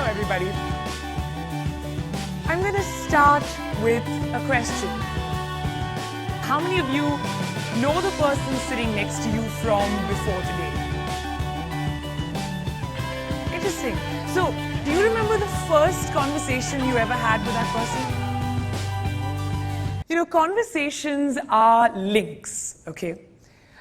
everybody. I'm going to start with a question. How many of you know the person sitting next to you from before today? Interesting. So, do you remember the first conversation you ever had with that person? You know, conversations are links, okay?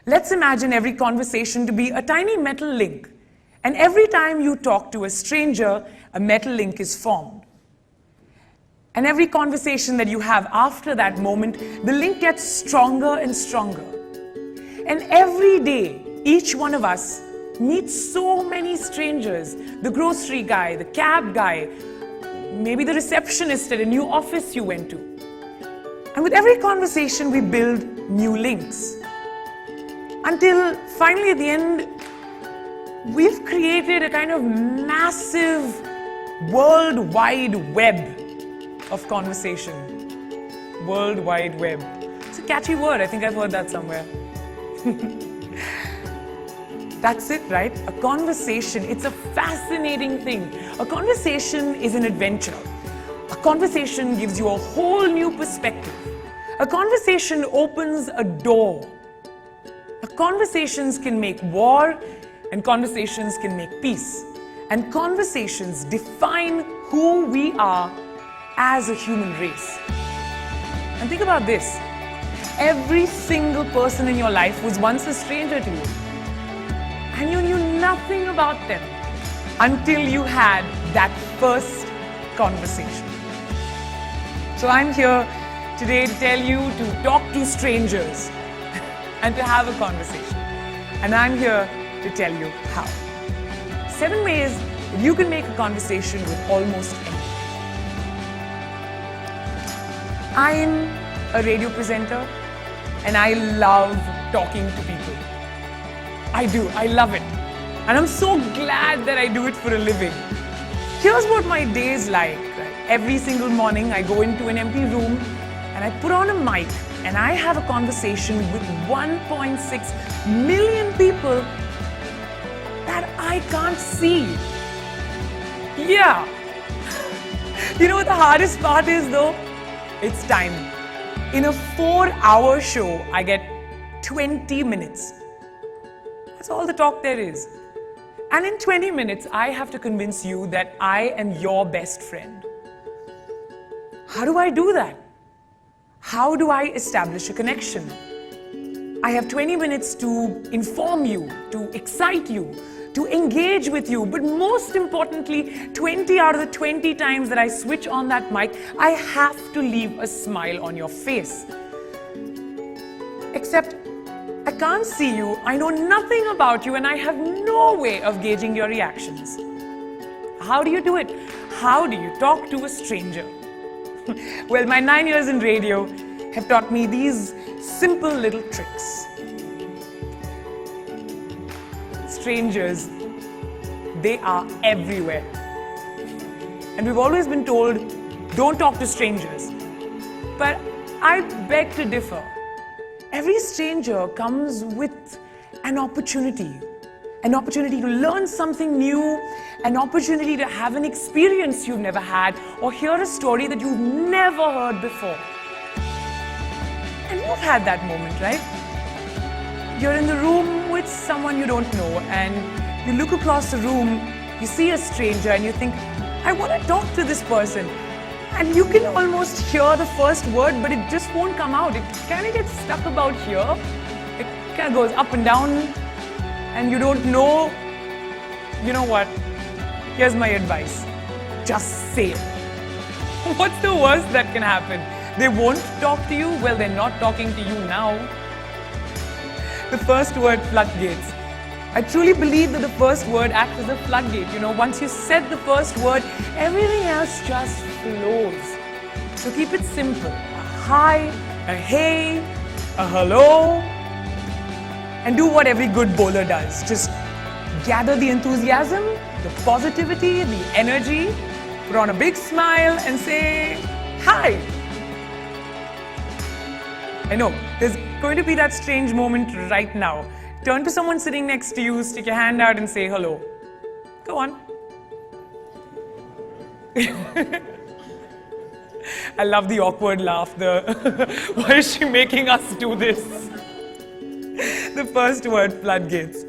Let's imagine every conversation to be a tiny metal link. And every time you talk to a stranger, a metal link is formed. And every conversation that you have after that moment, the link gets stronger and stronger. And every day, each one of us meets so many strangers. The grocery guy, the cab guy, maybe the receptionist at a new office you went to. And with every conversation, we build new links. Until finally at the end, we've created a kind of massive worldwide web of conversation. World Wide Web. It's a catchy word. I think I've heard that somewhere. That's it, right? A conversation. It's a fascinating thing. A conversation is an adventure. A conversation gives you a whole new perspective. A conversation opens a door. Conversations can make war, and conversations can make peace. And conversations define who we are as a human race. And think about this. Every single person in your life was once a stranger to you. And you knew nothing about them until you had that first conversation. So I'm here today to tell you to talk to strangers and to have a conversation. And I'm here to tell you how. 7 ways that you can make a conversation with almost anyone. I'm a radio presenter and I love talking to people. I do, I love it. And I'm so glad that I do it for a living. Here's what my day is like. Every single morning I go into an empty room and I put on a mic and I have a conversation with 1.6 million people that I can't see. Yeah. You know what the hardest part is though? It's time. In a 4-hour show, I get 20 minutes. That's all the talk there is. And in 20 minutes, I have to convince you that I am your best friend. How do I do that? How do I establish a connection? I have 20 minutes to inform you, to excite you, to engage with you, but most importantly, 20 out of the 20 times that I switch on that mic, I have to leave a smile on your face. Except, I can't see you, I know nothing about you, and I have no way of gauging your reactions. How do you do it? How do you talk to a stranger? Well, my 9 years in radio have taught me these simple little tricks. Strangers, they are everywhere. And we've always been told, don't talk to strangers. But I beg to differ. Every stranger comes with an opportunity to learn something new, an opportunity to have an experience you've never had, or hear a story that you've never heard before. And you've had that moment, right? You're in the room with someone you don't know, and you look across the room, you see a stranger, and you think, I want to talk to this person. And you can almost hear the first word, but it just won't come out. It kind of gets stuck about here. It kind of goes up and down, and you don't know. You know what? Here's my advice. Just say it. What's the worst that can happen? They won't talk to you? Well, they're not talking to you now. The first word, floodgates. I truly believe that the first word acts as a floodgate. You know, once you said the first word, everything else just flows. So keep it simple. A hi, a hey, a hello. And do what every good bowler does. Just gather the enthusiasm, the positivity, the energy, put on a big smile and say, hi. I know, there's going to be that strange moment right now. Turn to someone sitting next to you, stick your hand out and say hello. Go on. I love the awkward laugh. Why is she making us do this? The first word, floodgates.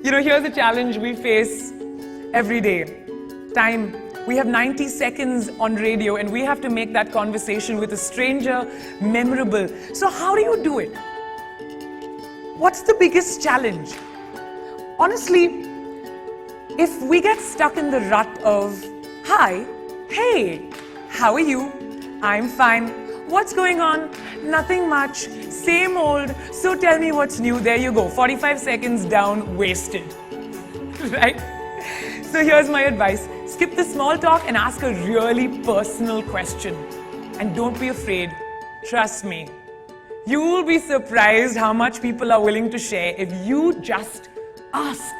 Here's a challenge we face every day. Time. We have 90 seconds on radio and we have to make that conversation with a stranger memorable. So how do you do it? What's the biggest challenge? Honestly, if we get stuck in the rut of, hi, hey, how are you? I'm fine. What's going on? Nothing much. Same old. So tell me what's new. There you go. 45 seconds down, wasted. Right? So here's my advice. Skip the small talk and ask a really personal question. And don't be afraid. Trust me. You will be surprised how much people are willing to share if you just ask.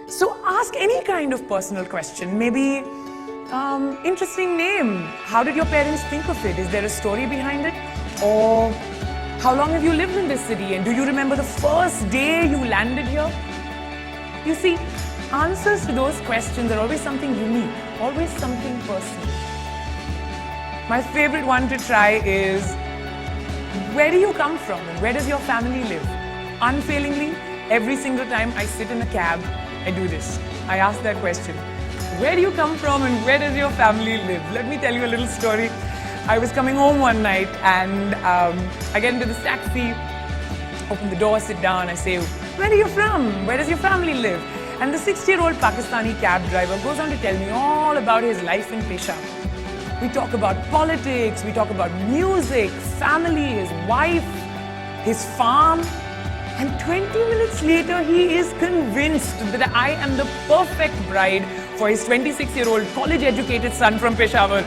So ask any kind of personal question. Maybe, interesting name. How did your parents think of it? Is there a story behind it? Or how long have you lived in this city? And do you remember the first day you landed here? You see, answers to those questions are always something unique, always something personal. My favorite one to try is, where do you come from and where does your family live? Unfailingly, every single time I sit in a cab, I do this. I ask that question. Where do you come from and where does your family live? Let me tell you a little story. I was coming home one night and I get into this taxi, open the door, sit down, I say, where are you from? Where does your family live? And the 60-year-old Pakistani cab driver goes on to tell me all about his life in Peshawar. We talk about politics, we talk about music, family, his wife, his farm. And 20 minutes later, he is convinced that I am the perfect bride for his 26-year-old college-educated son from Peshawar.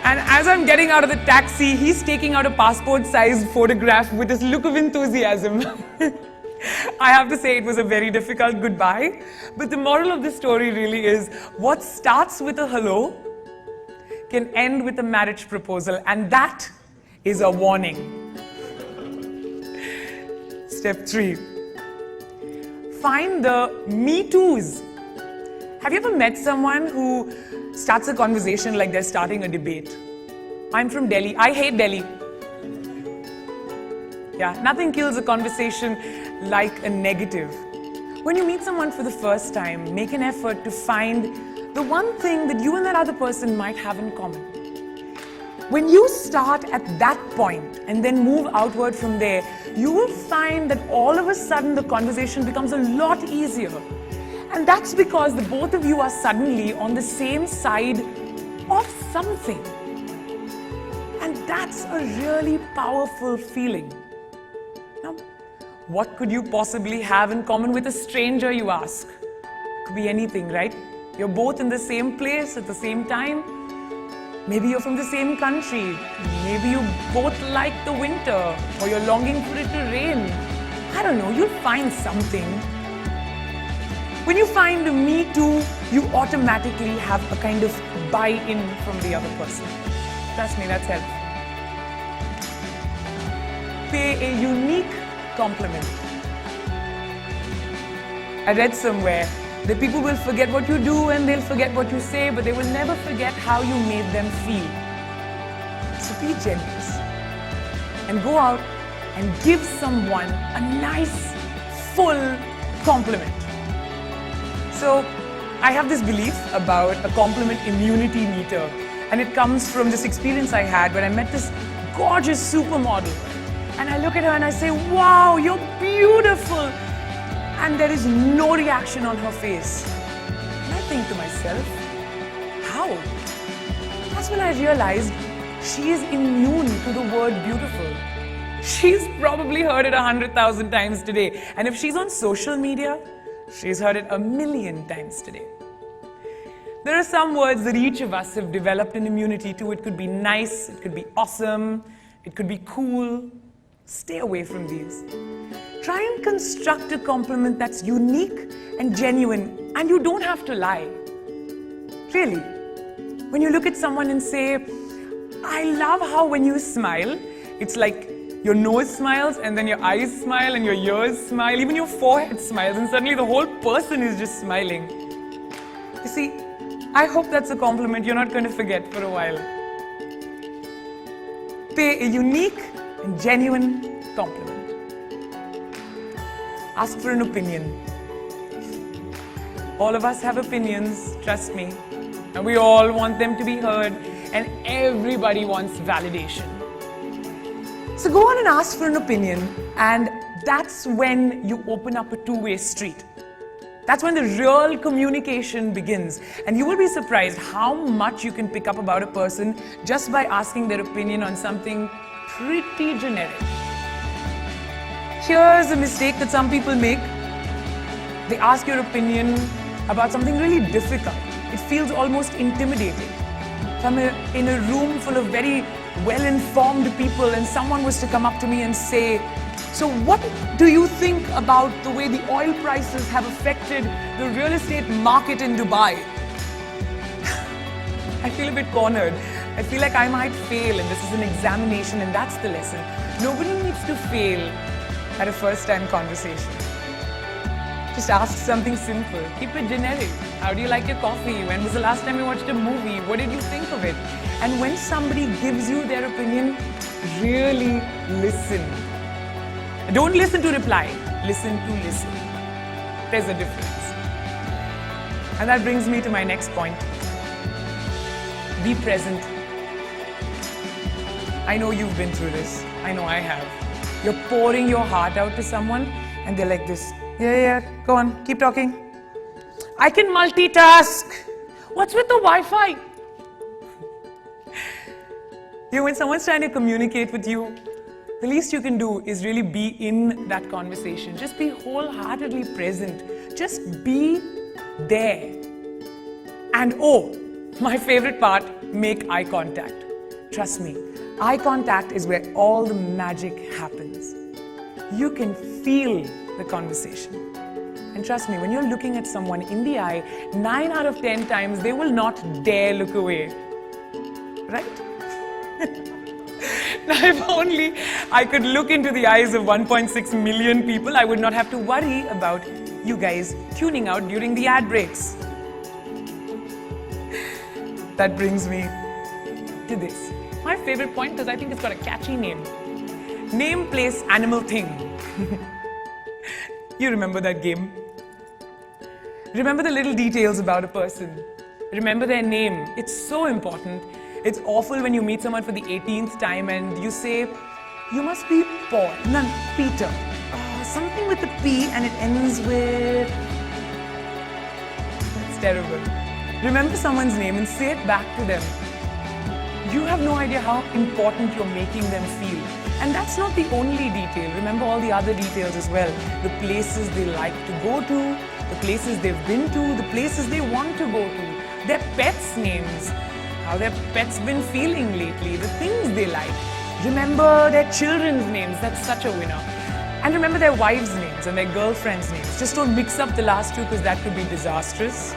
And as I'm getting out of the taxi, he's taking out a passport-sized photograph with this look of enthusiasm. I have to say it was a very difficult goodbye. But the moral of the story really is, what starts with a hello can end with a marriage proposal. And that is a warning. Step 3. Find the me toos. Have you ever met someone who starts a conversation like they're starting a debate? I'm from Delhi. I hate Delhi. Yeah, nothing kills a conversation like a negative. When you meet someone for the first time, make an effort to find the one thing that you and that other person might have in common. When you start at that point and then move outward from there, you will find that all of a sudden the conversation becomes a lot easier. And that's because the both of you are suddenly on the same side of something. And that's a really powerful feeling. Now, what could you possibly have in common with a stranger, you ask? Could be anything, right? You're both in the same place at the same time. Maybe you're from the same country. Maybe you both like the winter, or you're longing for it to rain. I don't know, you'll find something. When you find a me too, you automatically have a kind of buy-in from the other person. Trust me, that's helpful. Pay a unique compliment. I read somewhere that people will forget what you do and they'll forget what you say, but they will never forget how you made them feel. So be generous and go out and give someone a nice, full compliment. So I have this belief about a compliment immunity meter, and it comes from this experience I had when I met this gorgeous supermodel. And I look at her and I say, wow, you're beautiful. And there is no reaction on her face. And I think to myself, how? That's when I realized she is immune to the word beautiful. She's probably heard it 100,000 times today. And if she's on social media, she's heard it 1,000,000 times today. There are some words that each of us have developed an immunity to. It could be nice, it could be awesome, it could be cool. Stay away from these. Try and construct a compliment that's unique and genuine, and you don't have to lie. Really. When you look at someone and say, I love how when you smile, it's like your nose smiles and then your eyes smile and your ears smile, even your forehead smiles, and suddenly the whole person is just smiling. You see, I hope that's a compliment you're not going to forget for a while. Pay a unique and genuine compliment. Ask for an opinion. All of us have opinions, trust me, and we all want them to be heard, and everybody wants validation. So go on and ask for an opinion, and that's when you open up a two-way street. That's when the real communication begins, and you will be surprised how much you can pick up about a person just by asking their opinion on something pretty generic. Here's a mistake that some people make. They ask your opinion about something really difficult. It feels almost intimidating. If I'm in a room full of very well-informed people and someone was to come up to me and say, "So what do you think about the way the oil prices have affected the real estate market in Dubai?" I feel a bit cornered. I feel like I might fail, and this is an examination, and that's the lesson. Nobody needs to fail at a first-time conversation. Just ask something simple. Keep it generic. How do you like your coffee? When was the last time you watched a movie? What did you think of it? And when somebody gives you their opinion, really listen. Don't listen to reply. Listen to listen. There's a difference. And that brings me to my next point. Be present. I know you've been through this. I know I have. You're pouring your heart out to someone and they're like this. Yeah, go on, keep talking. I can multitask. What's with the Wi-Fi? You know, when someone's trying to communicate with you, the least you can do is really be in that conversation. Just be wholeheartedly present. Just be there. And oh, my favorite part, make eye contact. Trust me, eye contact is where all the magic happens. You can feel the conversation. And trust me, when you're looking at someone in the eye, 9 out of 10 times, they will not dare look away. Right? Now, if only I could look into the eyes of 1.6 million people, I would not have to worry about you guys tuning out during the ad breaks. That brings me to this. My favorite point, because I think it's got a catchy name. Name, place, animal, thing. You remember that game? Remember the little details about a person. Remember their name. It's so important. It's awful when you meet someone for the 18th time and you say, "You must be Paul." No, Peter. Something with a P and it ends with... That's terrible. Remember someone's name and say it back to them. You have no idea how important you're making them feel. And that's not the only detail. Remember all the other details as well. The places they like to go to, the places they've been to, the places they want to go to, their pets' names, how their pets been feeling lately, the things they like. Remember their children's names. That's such a winner. And remember their wives' names and their girlfriends' names. Just don't mix up the last two because that could be disastrous.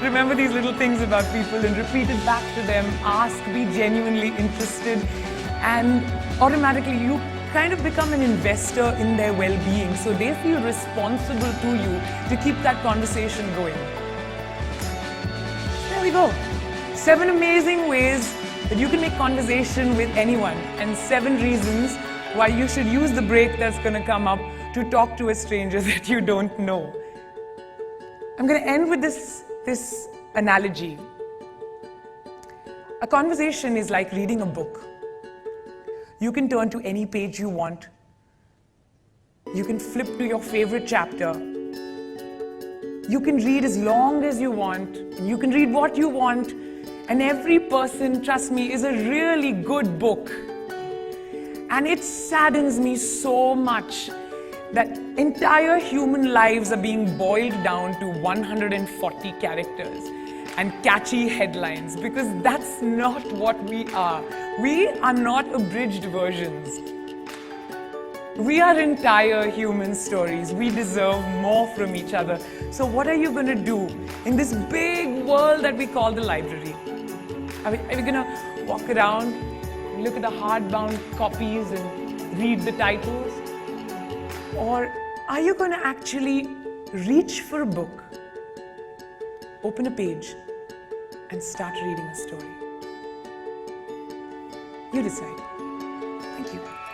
Remember these little things about people and repeat it back to them. Ask, be genuinely interested, and automatically you kind of become an investor in their well-being. So they feel responsible to you to keep that conversation going. There we go. 7 amazing ways that you can make conversation with anyone, and 7 reasons why you should use the break that's going to come up to talk to a stranger that you don't know. I'm going to end with this analogy. A conversation is like reading a book. You can turn to any page you want. You can flip to your favorite chapter. You can read as long as you want, and you can read what you want. And every person, trust me, is a really good book. And it saddens me so much that entire human lives are being boiled down to 140 characters and catchy headlines, because that's not what we are. We are not abridged versions. We are entire human stories. We deserve more from each other. So what are you going to do in this big world that we call the library? Are we going to walk around, look at the hardbound copies and read the titles? Or are you going to actually reach for a book, open a page, and start reading a story. You decide. Thank you.